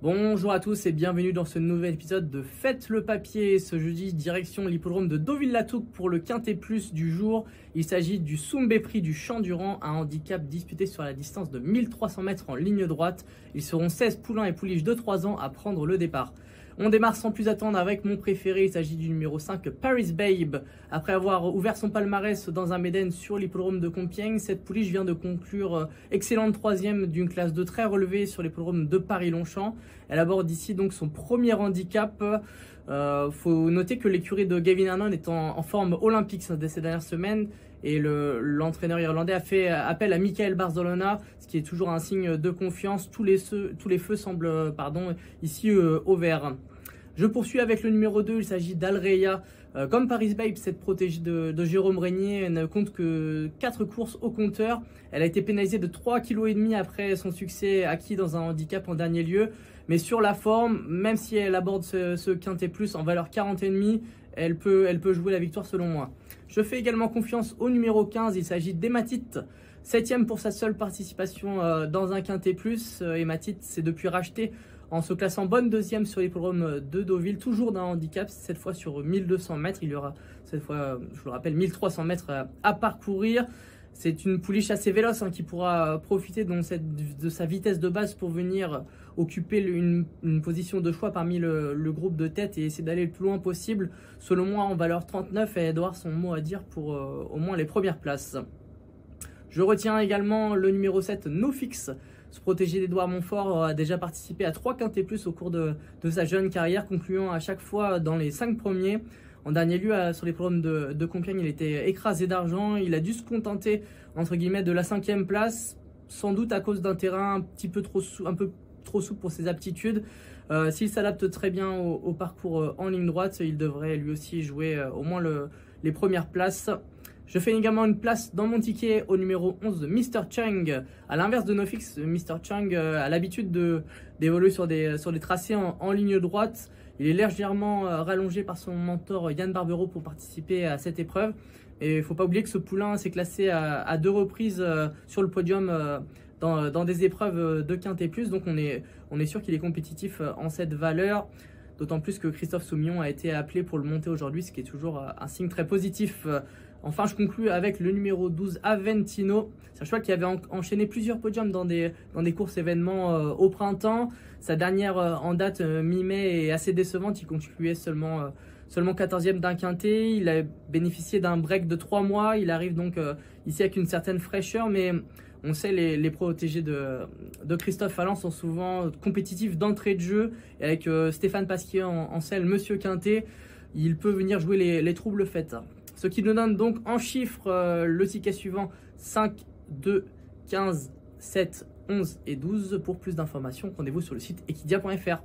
Bonjour à tous et bienvenue dans ce nouvel épisode de Faites le papier. Ce jeudi, direction l'hippodrome de Deauville-la-Touques pour le Quintet Plus du jour. Il s'agit du Soumbé Prix du Champ-Durand, un handicap disputé sur la distance de 1300 mètres en ligne droite. Ils seront 16 poulains et pouliches de 3 ans à prendre le départ. On démarre sans plus attendre avec mon préféré, il s'agit du numéro 5, Paris Babe. Après avoir ouvert son palmarès dans un Méden sur l'hippodrome de Compiègne, cette pouliche vient de conclure excellente troisième d'une classe de très relevée sur l'hippodrome de Paris-Longchamp. Elle aborde ici donc son premier handicap. Faut noter que l'écurie de Gavin Hannon est en forme olympique ces dernières semaines et l'entraîneur irlandais a fait appel à Michael Barzolona, ce qui est toujours un signe de confiance. Tous les feux semblent ici au vert. Je poursuis avec le numéro 2, il s'agit d'Alreia. Comme Paris Babe, cette protégée de Jérôme Régnier ne compte que 4 courses au compteur. Elle a été pénalisée de 3,5 kg après son succès acquis dans un handicap en dernier lieu. Mais sur la forme, même si elle aborde ce Quintet Plus en valeur 40,5, elle peut jouer la victoire selon moi. Je fais également confiance au numéro 15, il s'agit d'Hématite. 7e pour sa seule participation dans un Quintet Plus. Hématite s'est depuis racheté en se classant bonne deuxième sur l'hippodrome de Deauville, toujours d'un handicap, cette fois sur 1200 mètres. Il y aura cette fois, je vous le rappelle, 1300 mètres à parcourir. C'est une pouliche assez véloce qui pourra profiter de sa vitesse de base pour venir occuper une position de choix parmi le groupe de tête et essayer d'aller le plus loin possible. Selon moi, en valeur 39, elle doit avoir son mot à dire pour au moins les premières places. Je retiens également le numéro 7, NoFix. Ce protégé d'Edouard Montfort a déjà participé à 3 Quintet Plus au cours de sa jeune carrière, concluant à chaque fois dans les 5 premiers. En dernier lieu, sur les programmes de Compiègne, il était écrasé d'argent. Il a dû se contenter, entre guillemets, de la 5e place, sans doute à cause d'un terrain un peu trop souple pour ses aptitudes. S'il s'adapte très bien au parcours en ligne droite, il devrait lui aussi jouer au moins les premières places. Je fais également une place dans mon ticket au numéro 11 de Mr. Chung. À l'inverse de NoFix, Mr. Chung a l'habitude d'évoluer sur des tracés en ligne droite. Il est légèrement rallongé par son mentor Yann Barbero pour participer à cette épreuve. Et il ne faut pas oublier que ce poulain s'est classé à 2 reprises sur le podium dans des épreuves de Quintet Plus. Donc on est sûr qu'il est compétitif en cette valeur. D'autant plus que Christophe Soumillon a été appelé pour le monter aujourd'hui, ce qui est toujours un signe très positif. Enfin, je conclus avec le numéro 12, Aventino. C'est un cheval qui avait enchaîné plusieurs podiums dans des courses événements au printemps. Sa dernière en date mi-mai est assez décevante. Il concluait seulement 14e d'un quintet. Il a bénéficié d'un break de 3 mois. Il arrive donc ici avec une certaine fraîcheur, mais on sait les protégés de Christophe Allan sont souvent compétitifs d'entrée de jeu. Et avec Stéphane Pasquier en selle, Monsieur Quintet, il peut venir jouer les troubles faits. Ce qui nous donne donc en chiffres le ticket suivant 5, 2, 15, 7, 11 et 12. Pour plus d'informations, rendez-vous sur le site equidia.fr.